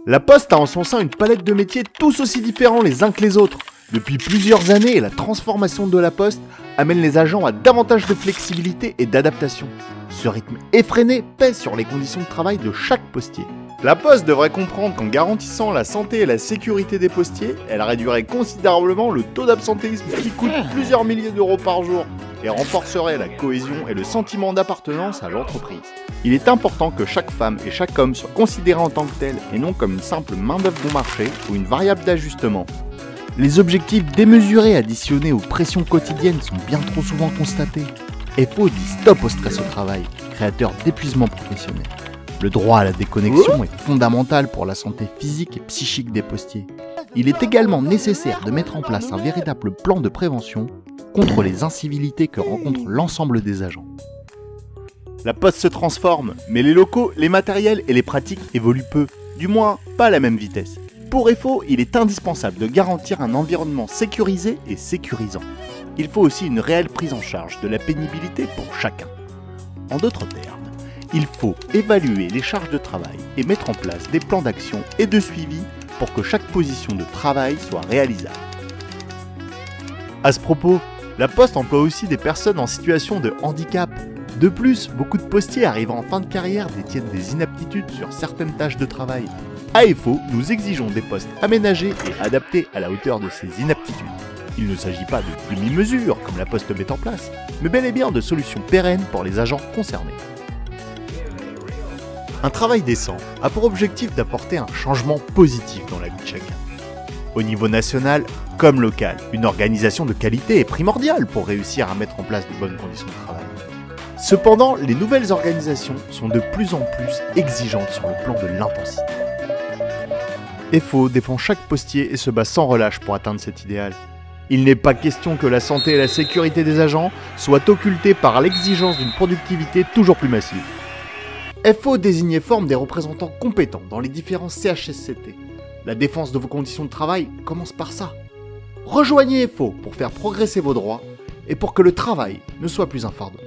La Poste a en son sein une palette de métiers tous aussi différents les uns que les autres. Depuis plusieurs années, la transformation de la Poste amène les agents à davantage de flexibilité et d'adaptation. Ce rythme effréné pèse sur les conditions de travail de chaque postier. La Poste devrait comprendre qu'en garantissant la santé et la sécurité des postiers, elle réduirait considérablement le taux d'absentéisme qui coûte plusieurs milliers d'euros par jour et renforcerait la cohésion et le sentiment d'appartenance à l'entreprise. Il est important que chaque femme et chaque homme soient considérés en tant que tels et non comme une simple main-d'œuvre bon marché ou une variable d'ajustement. Les objectifs démesurés additionnés aux pressions quotidiennes sont bien trop souvent constatés. FO dit stop au stress au travail, créateur d'épuisement professionnel. Le droit à la déconnexion est fondamental pour la santé physique et psychique des postiers. Il est également nécessaire de mettre en place un véritable plan de prévention contre les incivilités que rencontrent l'ensemble des agents. La Poste se transforme, mais les locaux, les matériels et les pratiques évoluent peu, du moins pas à la même vitesse. Pour FO, il est indispensable de garantir un environnement sécurisé et sécurisant. Il faut aussi une réelle prise en charge de la pénibilité pour chacun. En d'autres termes, il faut évaluer les charges de travail et mettre en place des plans d'action et de suivi pour que chaque position de travail soit réalisable. À ce propos, la Poste emploie aussi des personnes en situation de handicap. De plus, beaucoup de postiers arrivant en fin de carrière détiennent des inaptitudes sur certaines tâches de travail. À FO, nous exigeons des postes aménagés et adaptés à la hauteur de ces inaptitudes. Il ne s'agit pas de demi-mesures comme la Poste met en place, mais bel et bien de solutions pérennes pour les agents concernés. Un travail décent a pour objectif d'apporter un changement positif dans la vie de chacun. Au niveau national comme local, une organisation de qualité est primordiale pour réussir à mettre en place de bonnes conditions de travail. Cependant, les nouvelles organisations sont de plus en plus exigeantes sur le plan de l'intensité. FO défend chaque postier et se bat sans relâche pour atteindre cet idéal. Il n'est pas question que la santé et la sécurité des agents soient occultées par l'exigence d'une productivité toujours plus massive. FO désigne et forme des représentants compétents dans les différents CHSCT. La défense de vos conditions de travail commence par ça. Rejoignez FO pour faire progresser vos droits et pour que le travail ne soit plus un fardeau.